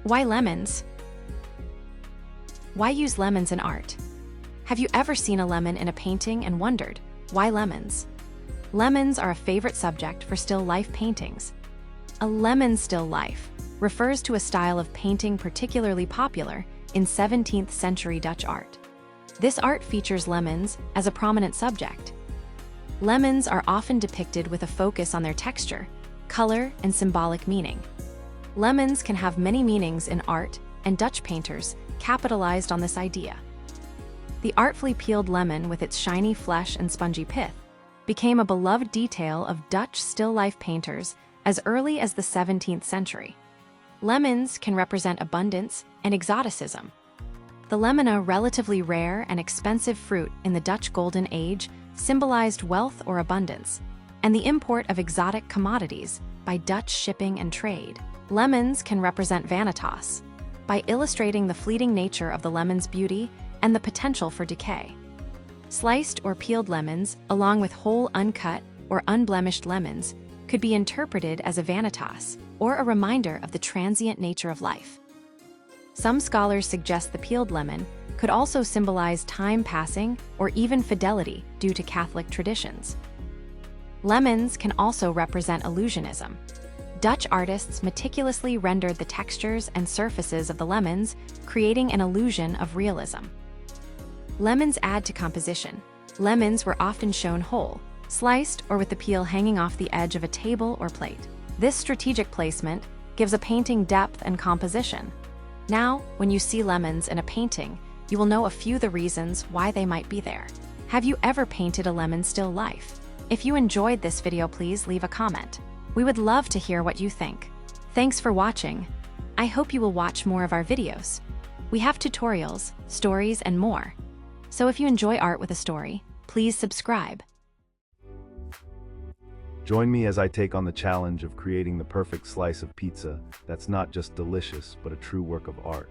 Why lemons? Why use lemons in art? Have you ever seen a lemon in a painting and wondered, why lemons? Lemons are a favorite subject for still life paintings. A lemon still life refers to a style of painting particularly popular in 17th century Dutch art. This art features lemons as a prominent subject. Lemons are often depicted with a focus on their texture, color, and symbolic meaning. Lemons can have many meanings in art, and Dutch painters capitalized on this idea. The artfully peeled lemon with its shiny flesh and spongy pith became a beloved detail of Dutch still life painters as early as the 17th century. Lemons can represent abundance and exoticism. The lemon, a relatively rare and expensive fruit in the Dutch Golden Age, symbolized wealth or abundance, and the import of exotic commodities by Dutch shipping and trade. Lemons can represent vanitas, by illustrating the fleeting nature of the lemon's beauty and the potential for decay. Sliced or peeled lemons, along with whole uncut or unblemished lemons, could be interpreted as a vanitas, or a reminder of the transient nature of life. Some scholars suggest the peeled lemon could also symbolize time passing or even fidelity due to Catholic traditions. Lemons can also represent illusionism. Dutch artists meticulously rendered the textures and surfaces of the lemons, creating an illusion of realism. Lemons add to composition. Lemons were often shown whole, sliced, or with the peel hanging off the edge of a table or plate. This strategic placement gives a painting depth and composition. Now, when you see lemons in a painting, you will know a few of the reasons why they might be there. Have you ever painted a lemon still life? If you enjoyed this video, please leave a comment. We would love to hear what you think. Thanks for watching. I hope you will watch more of our videos. We have tutorials, stories, and more. So if you enjoy art with a story, please subscribe. Join me as I take on the challenge of creating the perfect slice of pizza that's not just delicious, but a true work of art.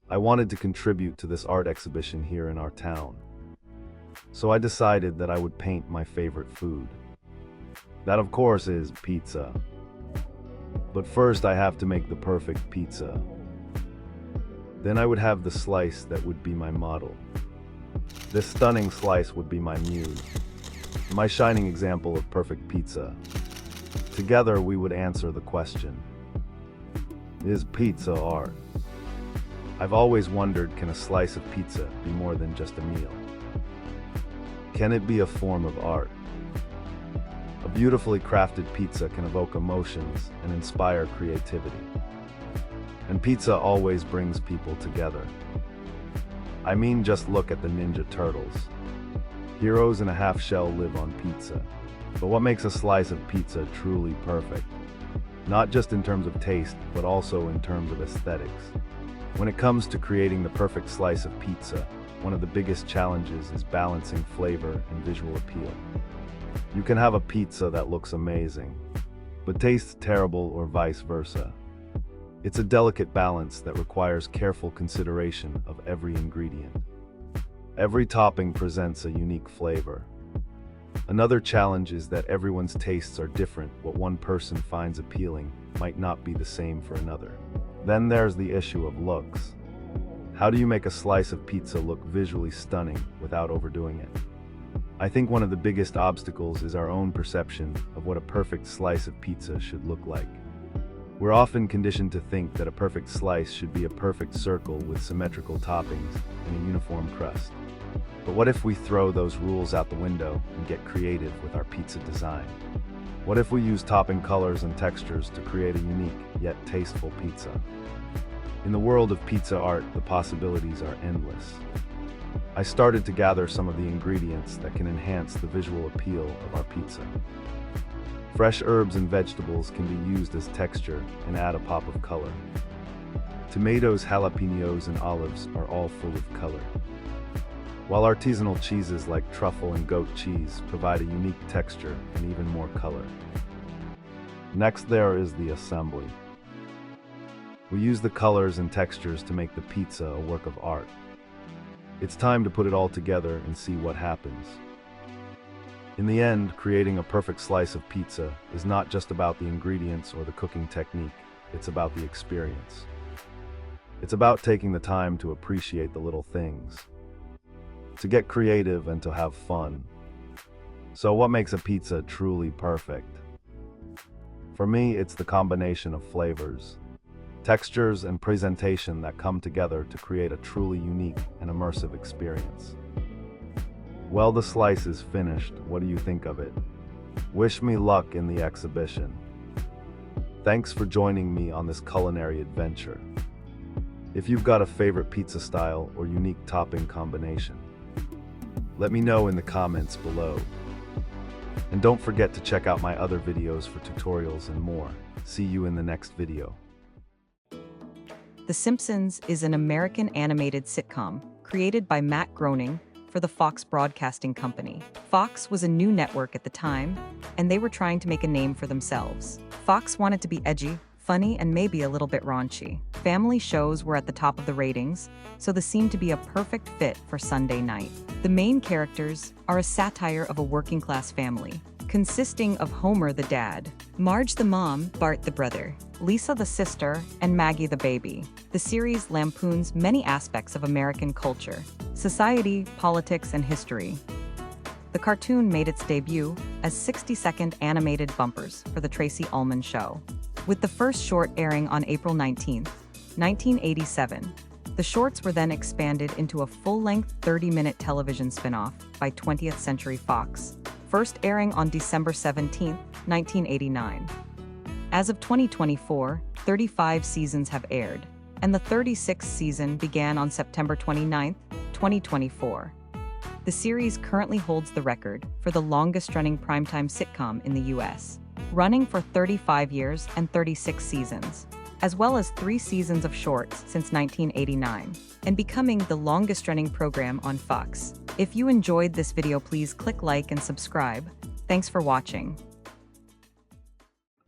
I wanted to contribute to this art exhibition here in our town. So I decided that I would paint my favorite food. That, of course, is pizza. But first I have to make the perfect pizza. Then I would have the slice that would be my model. This stunning slice would be my muse, my shining example of perfect pizza. Together we would answer the question, is pizza art? I've always wondered, can a slice of pizza be more than just a meal? Can it be a form of art? A beautifully crafted pizza can evoke emotions and inspire creativity. And pizza always brings people together. I mean, just look at the Ninja Turtles. Heroes in a half shell live on pizza. But what makes a slice of pizza truly perfect? Not just in terms of taste, but also in terms of aesthetics. When it comes to creating the perfect slice of pizza, one of the biggest challenges is balancing flavor and visual appeal. You can have a pizza that looks amazing, but tastes terrible, or vice versa. It's a delicate balance that requires careful consideration of every ingredient. Every topping presents a unique flavor. Another challenge is that everyone's tastes are different. What one person finds appealing might not be the same for another. Then there's the issue of looks. How do you make a slice of pizza look visually stunning without overdoing it? I think one of the biggest obstacles is our own perception of what a perfect slice of pizza should look like. We're often conditioned to think that a perfect slice should be a perfect circle with symmetrical toppings and a uniform crust. But what if we throw those rules out the window and get creative with our pizza design? What if we use topping colors and textures to create a unique yet tasteful pizza? In the world of pizza art, the possibilities are endless. I started to gather some of the ingredients that can enhance the visual appeal of our pizza. Fresh herbs and vegetables can be used as texture and add a pop of color. Tomatoes, jalapenos, and olives are all full of color, while artisanal cheeses like truffle and goat cheese provide a unique texture and even more color. Next, there is the assembly. We use the colors and textures to make the pizza a work of art. It's time to put it all together and see what happens. In the end, creating a perfect slice of pizza is not just about the ingredients or the cooking technique. it's about the experience. It's about taking the time to appreciate the little things, to get creative and to have fun. So what makes a pizza truly perfect? For me, it's the combination of flavors, textures, and presentation that come together to create a truly unique and immersive experience. Well, the slice is finished. What do you think of it? Wish me luck in the exhibition. Thanks for joining me on this culinary adventure. If you've got a favorite pizza style or unique topping combination, let me know in the comments below. And don't forget to check out my other videos for tutorials and more. See you in the next video. The Simpsons is an American animated sitcom created by Matt Groening for the Fox Broadcasting Company. Fox was a new network at the time, and they were trying to make a name for themselves. Fox wanted to be edgy, funny, and maybe a little bit raunchy. Family shows were at the top of the ratings, so this seemed to be a perfect fit for Sunday night. The main characters are a satire of a working-class family, consisting of Homer the dad, Marge the mom, Bart the brother, Lisa the sister, and Maggie the baby. The series lampoons many aspects of American culture, society, politics, and history. The cartoon made its debut as 60-second animated bumpers for The Tracy Ullman Show, with the first short airing on April 19, 1987. The shorts were then expanded into a full-length 30-minute television spin-off by 20th Century Fox, first airing on December 17, 1989. As of 2024, 35 seasons have aired, and the 36th season began on September 29, 2024. The series currently holds the record for the longest-running primetime sitcom in the U.S., running for 35 years and 36 seasons, as well as 3 seasons of shorts since 1989, and becoming the longest-running program on Fox. If you enjoyed this video, please click like and subscribe. Thanks for watching.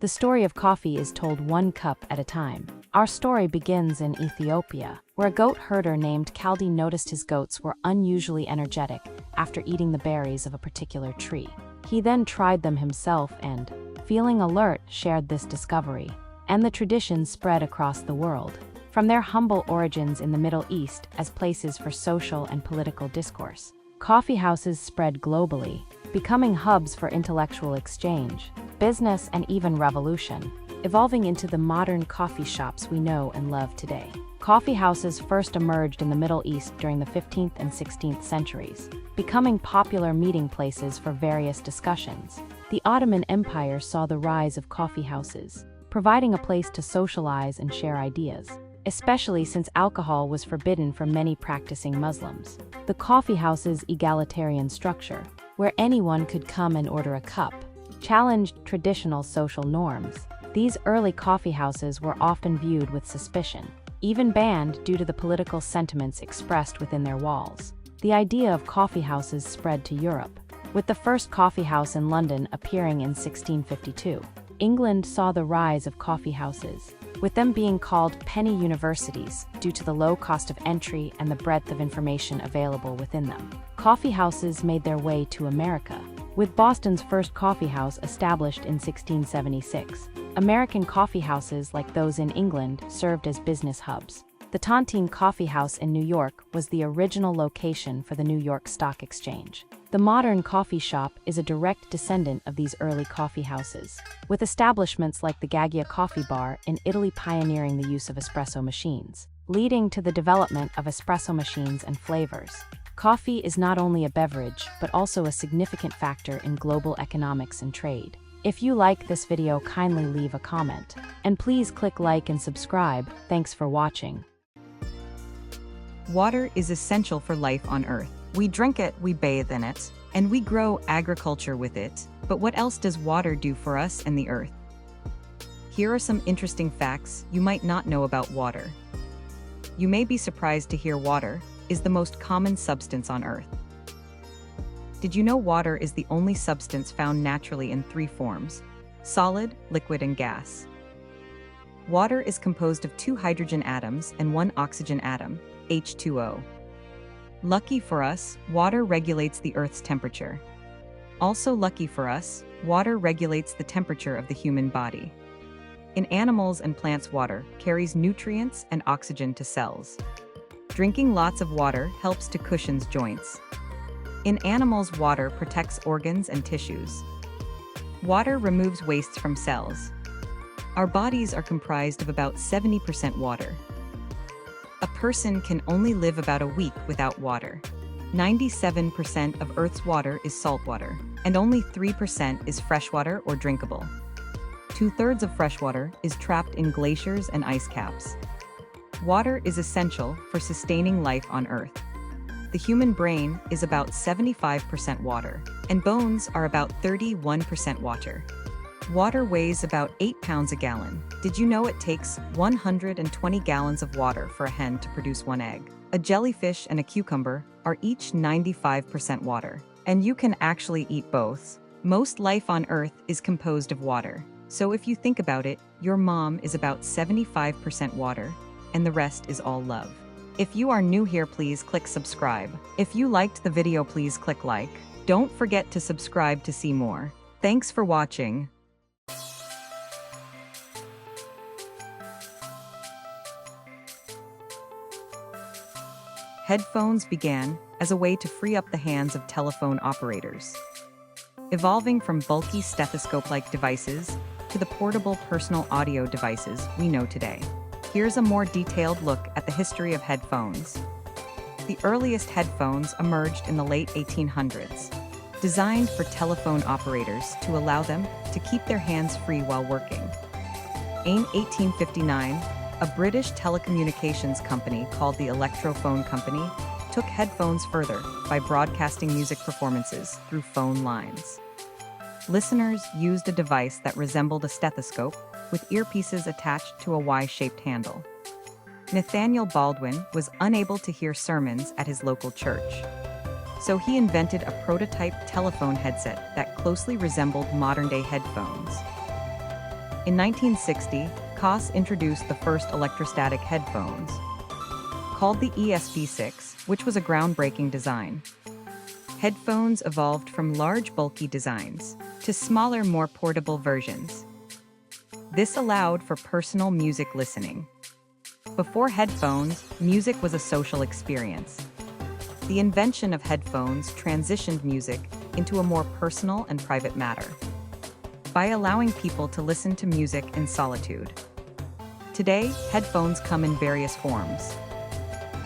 The story of coffee is told one cup at a time. Our story begins in Ethiopia, where a goat herder named Kaldi noticed his goats were unusually energetic after eating the berries of a particular tree. He then tried them himself and, feeling alert, shared this discovery, and the tradition spread across the world. From their humble origins in the Middle East as places for social and political discourse, coffee houses spread globally, becoming hubs for intellectual exchange, business, and even revolution, evolving into the modern coffee shops we know and love today. Coffee houses first emerged in the Middle East during the 15th and 16th centuries, becoming popular meeting places for various discussions. The Ottoman Empire saw the rise of coffee houses, providing a place to socialize and share ideas, especially since alcohol was forbidden for many practicing Muslims. The coffee house's egalitarian structure, where anyone could come and order a cup, challenged traditional social norms. These early coffee houses were often viewed with suspicion, even banned due to the political sentiments expressed within their walls. The idea of coffee houses spread to Europe, with the first coffee house in London appearing in 1652. England saw the rise of coffee houses, with them being called penny universities due to the low cost of entry and the breadth of information available within them. Coffee houses made their way to America, with Boston's first coffee house established in 1676. American coffee houses, like those in England, served as business hubs. The Tontine Coffee House in New York was the original location for the New York Stock Exchange. The modern coffee shop is a direct descendant of these early coffee houses, with establishments like the Gaggia Coffee Bar in Italy pioneering the use of espresso machines, leading to the development of espresso machines and flavors. Coffee is not only a beverage, but also a significant factor in global economics and trade. If you like this video, kindly leave a comment. And please click like and subscribe. Thanks for watching. Water is essential for life on Earth. We drink it, we bathe in it, and we grow agriculture with it. But what else does water do for us and the Earth? Here are some interesting facts you might not know about water. You may be surprised to hear water is the most common substance on Earth. Did you know water is the only substance found naturally in 3 forms: solid, liquid, and gas? Water is composed of 2 hydrogen atoms and 1 oxygen atom, H2O. Lucky for us, water regulates the Earth's temperature. Also lucky for us, water regulates the temperature of the human body. In animals and plants, water carries nutrients and oxygen to cells. Drinking lots of water helps to cushion joints. In animals, water protects organs and tissues. Water removes waste from cells. Our bodies are comprised of about 70% water. A person can only live about a week without water. 97% of Earth's water is saltwater, and only 3% is freshwater or drinkable. 2/3 of freshwater is trapped in glaciers and ice caps. Water is essential for sustaining life on Earth. The human brain is about 75% water, and bones are about 31% water. Water weighs about 8 pounds a gallon. Did you know it takes 120 gallons of water for a hen to produce one egg? A jellyfish and a cucumber are each 95% water, and you can actually eat both. Most life on Earth is composed of water. So if you think about it, your mom is about 75% water, and the rest is all love. If you are new here, please click subscribe. If you liked the video, please click like. Don't forget to subscribe to see more. Thanks for watching. Headphones began as a way to free up the hands of telephone operators, evolving from bulky stethoscope-like devices to the portable personal audio devices we know today. Here's a more detailed look at the history of headphones. The earliest headphones emerged in the late 1800s, designed for telephone operators to allow them to keep their hands free while working. In 1859, a British telecommunications company called the Electrophone Company took headphones further by broadcasting music performances through phone lines. Listeners used a device that resembled a stethoscope with earpieces attached to a Y-shaped handle. Nathaniel Baldwin was unable to hear sermons at his local church, so he invented a prototype telephone headset that closely resembled modern-day headphones. In 1960, Koss introduced the first electrostatic headphones, called the ESP6, which was a groundbreaking design. Headphones evolved from large, bulky designs to smaller, more portable versions. This allowed for personal music listening. Before headphones, music was a social experience. The invention of headphones transitioned music into a more personal and private matter, by allowing people to listen to music in solitude. Today, headphones come in various forms,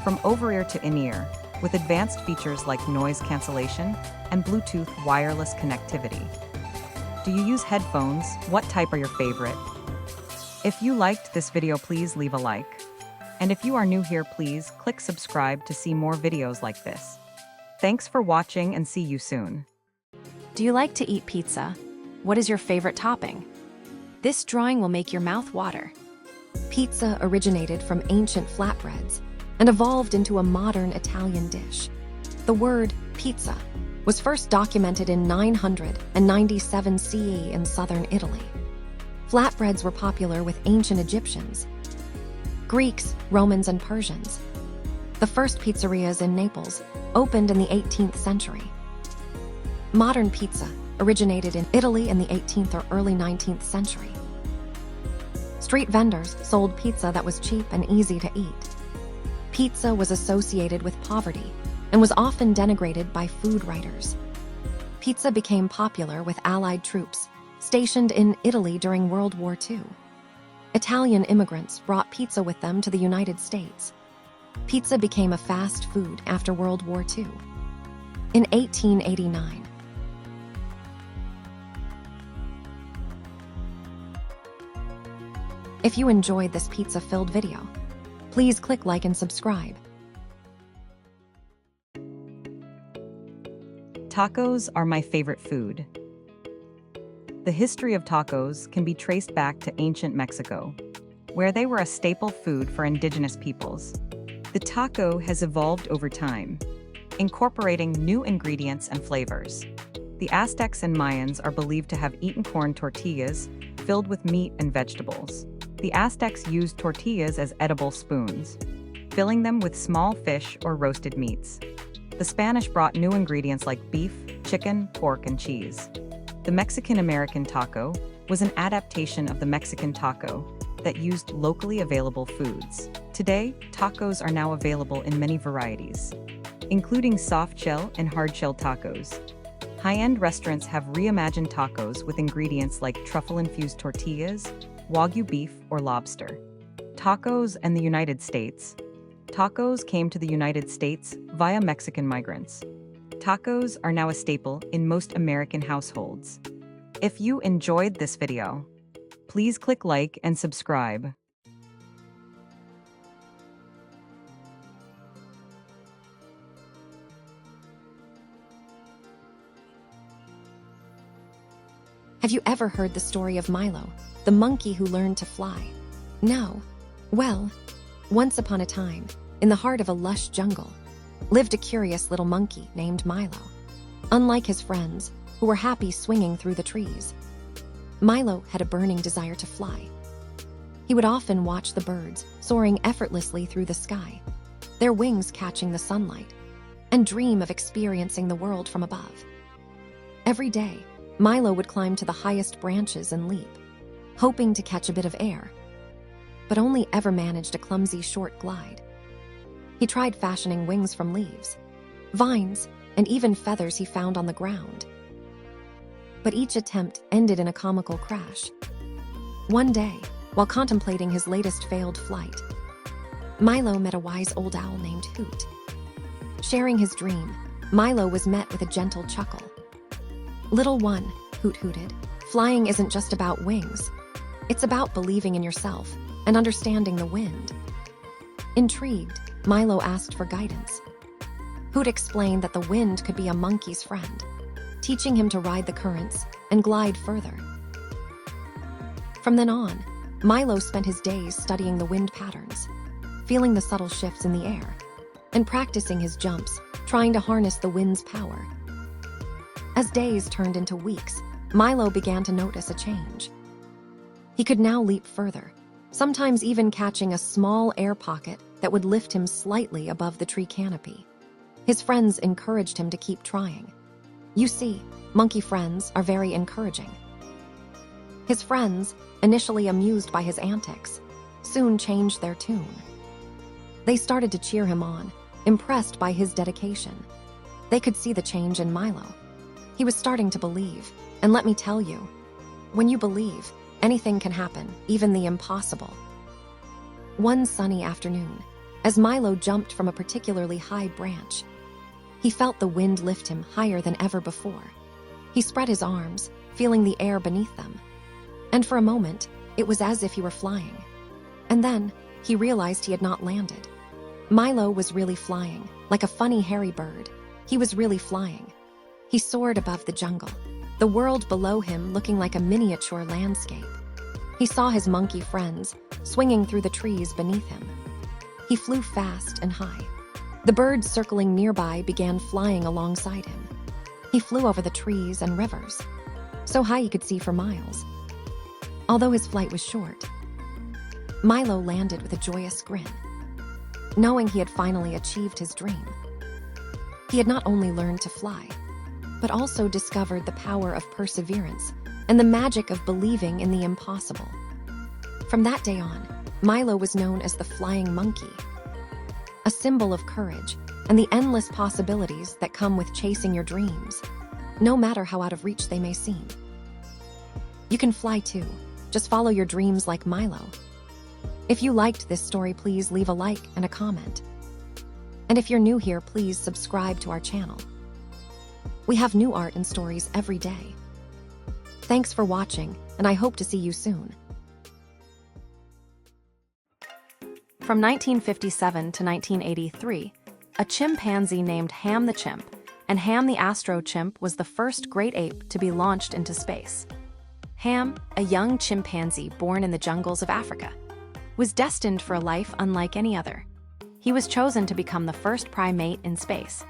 from over-ear to in-ear, with advanced features like noise cancellation and Bluetooth wireless connectivity. Do you use headphones? What type are your favorite? If you liked this video, please leave a like. And if you are new here, please click subscribe to see more videos like this. Thanks for watching and see you soon. Do you like to eat pizza? What is your favorite topping? This drawing will make your mouth water. Pizza originated from ancient flatbreads and evolved into a modern Italian dish. The word pizza was first documented in 997 CE in southern Italy. Flatbreads were popular with ancient Egyptians, Greeks, Romans, and Persians. The first pizzerias in Naples opened in the 18th century. Modern pizza originated in Italy in the 18th or early 19th century. Street vendors sold pizza that was cheap and easy to eat. Pizza was associated with poverty and was often denigrated by food writers. Pizza became popular with Allied troops stationed in Italy during World War II. Italian immigrants brought pizza with them to the United States. Pizza became a fast food after World War II. In 1889, if you enjoyed this pizza-filled video, please click like and subscribe. Tacos are my favorite food. The history of tacos can be traced back to ancient Mexico, where they were a staple food for indigenous peoples. The taco has evolved over time, incorporating new ingredients and flavors. The Aztecs and Mayans are believed to have eaten corn tortillas filled with meat and vegetables. The Aztecs used tortillas as edible spoons, filling them with small fish or roasted meats. The Spanish brought new ingredients like beef, chicken, pork, and cheese. The Mexican-American taco was an adaptation of the Mexican taco that used locally available foods. Today, tacos are now available in many varieties, including soft-shell and hard-shell tacos. High-end restaurants have reimagined tacos with ingredients like truffle-infused tortillas, Wagyu beef, or lobster. Tacos and the United States. Tacos came to the United States via Mexican migrants. Tacos are now a staple in most American households. If you enjoyed this video, please click like and subscribe. Have you ever heard the story of Milo, the monkey who learned to fly? No. Well, once upon a time, in the heart of a lush jungle, lived a curious little monkey named Milo. Unlike his friends, who were happy swinging through the trees, Milo had a burning desire to fly. He would often watch the birds soaring effortlessly through the sky, their wings catching the sunlight, and dream of experiencing the world from above. Every day, Milo would climb to the highest branches and leap, hoping to catch a bit of air, but only ever managed a clumsy short glide. He tried fashioning wings from leaves, vines, and even feathers he found on the ground. But each attempt ended in a comical crash. One day, while contemplating his latest failed flight, Milo met a wise old owl named Hoot. Sharing his dream, Milo was met with a gentle chuckle. "Little one," Hoot hooted, "flying isn't just about wings. It's about believing in yourself and understanding the wind." Intrigued, Milo asked for guidance. Hoot explained that the wind could be a monkey's friend, teaching him to ride the currents and glide further. From then on, Milo spent his days studying the wind patterns, feeling the subtle shifts in the air, and practicing his jumps, trying to harness the wind's power. As days turned into weeks, Milo began to notice a change. He could now leap further, sometimes even catching a small air pocket that would lift him slightly above the tree canopy. His friends encouraged him to keep trying. You see, monkey friends are very encouraging. His friends, initially amused by his antics, soon changed their tune. They started to cheer him on, impressed by his dedication. They could see the change in Milo. He was starting to believe, and let me tell you, when you believe, anything can happen, even the impossible. One sunny afternoon, as Milo jumped from a particularly high branch, he felt the wind lift him higher than ever before. He spread his arms, feeling the air beneath them. And for a moment, it was as if he were flying. And then, he realized he had not landed. Milo was really flying, like a funny hairy bird. He was really flying. He soared above the jungle, the world below him looking like a miniature landscape. He saw his monkey friends swinging through the trees beneath him. He flew fast and high. The birds circling nearby began flying alongside him. He flew over the trees and rivers, so high he could see for miles. Although his flight was short, Milo landed with a joyous grin, knowing he had finally achieved his dream. He had not only learned to fly, but also discovered the power of perseverance and the magic of believing in the impossible. From that day on, Milo was known as the flying monkey, a symbol of courage and the endless possibilities that come with chasing your dreams, no matter how out of reach they may seem. You can fly too. Just follow your dreams like Milo. If you liked this story, please leave a like and a comment. And if you're new here, please subscribe to our channel. We have new art and stories every day. Thanks for watching, and I hope to see you soon. From 1957 to 1983, a chimpanzee named Ham the Chimp and Ham the Astro Chimp was the first great ape to be launched into space. Ham, a young chimpanzee born in the jungles of Africa, was destined for a life unlike any other. He was chosen to become the first primate in space,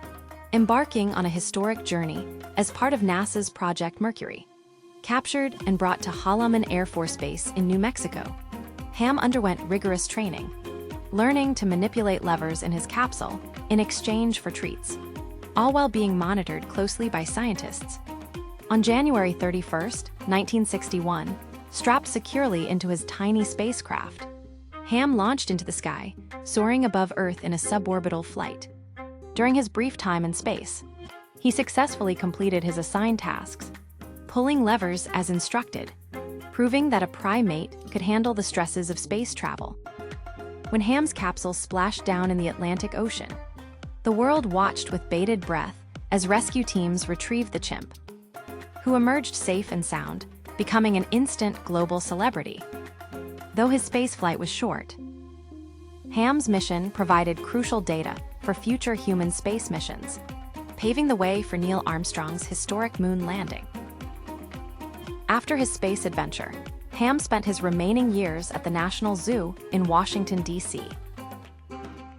embarking on a historic journey as part of NASA's Project Mercury. Captured and brought to Holloman Air Force Base in New Mexico, Ham underwent rigorous training, learning to manipulate levers in his capsule in exchange for treats, all while being monitored closely by scientists. On January 31, 1961, strapped securely into his tiny spacecraft, Ham launched into the sky, soaring above Earth in a suborbital flight. During his brief time in space, he successfully completed his assigned tasks, pulling levers as instructed, proving that a primate could handle the stresses of space travel. When Ham's capsule splashed down in the Atlantic Ocean, the world watched with bated breath as rescue teams retrieved the chimp, who emerged safe and sound, becoming an instant global celebrity. Though his spaceflight was short, Ham's mission provided crucial data for future human space missions, paving the way for Neil Armstrong's historic moon landing. After his space adventure, Ham spent his remaining years at the National Zoo in Washington, D.C.,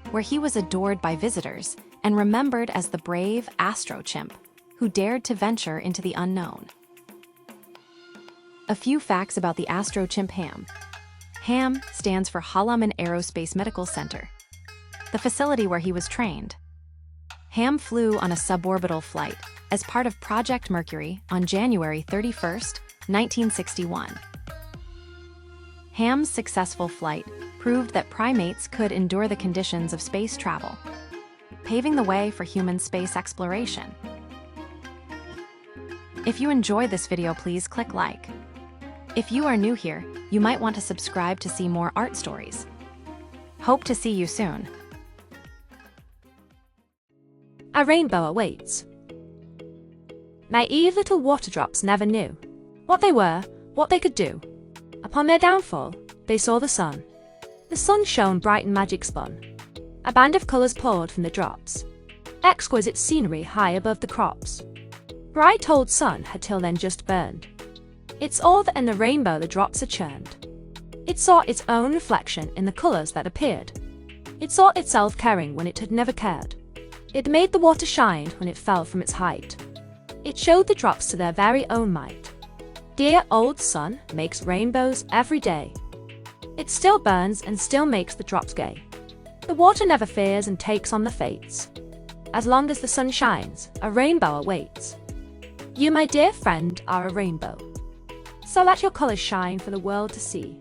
where he was adored by visitors and remembered as the brave astro chimp who dared to venture into the unknown. A few facts about the astro chimp Ham. HAM stands for Holloman Aerospace Medical Center, the facility where he was trained. Ham flew on a suborbital flight as part of Project Mercury on January 31, 1961. Ham's successful flight proved that primates could endure the conditions of space travel, paving the way for human space exploration. If you enjoyed this video, please click like. If you are new here, you might want to subscribe to see more art stories. Hope to see you soon. A rainbow awaits. Naive little water drops never knew what they were, what they could do. Upon their downfall, they saw the sun. The sun shone bright and magic spun. A band of colors poured from the drops. Exquisite scenery high above the crops. Bright old sun had till then just burned. It saw that in the rainbow the drops had churned. It saw its own reflection in the colors that appeared. It saw itself caring when it had never cared. It made the water shine when it fell from its height. It showed the drops to their very own might. Dear old sun makes rainbows every day. It still burns and still makes the drops gay. The water never fears and takes on the fates. As long as the sun shines, a rainbow awaits. You, my dear friend, are a rainbow. So let your colors shine for the world to see.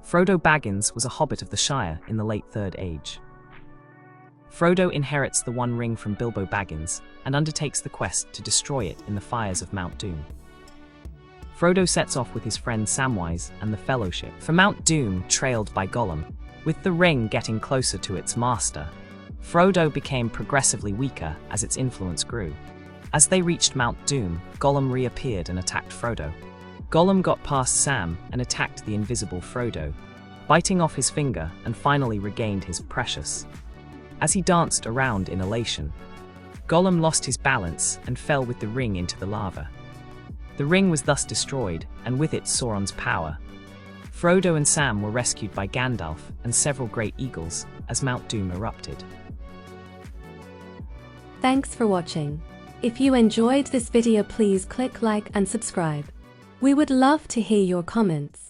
Frodo Baggins was a hobbit of the Shire in the late Third Age. Frodo inherits the One Ring from Bilbo Baggins and undertakes the quest to destroy it in the fires of Mount Doom. Frodo sets off with his friend Samwise and the Fellowship for Mount Doom, trailed by Gollum. With the ring getting closer to its master, Frodo became progressively weaker as its influence grew. As they reached Mount Doom, Gollum reappeared and attacked Frodo. Gollum got past Sam and attacked the invisible Frodo, biting off his finger, and finally regained his precious. As he danced around in elation, Gollum lost his balance and fell with the ring into the lava. The ring was thus destroyed, and with it Sauron's power. Frodo and Sam were rescued by Gandalf and several great eagles as Mount Doom erupted. Thanks for watching. If you enjoyed this video, please click like and subscribe. We would love to hear your comments.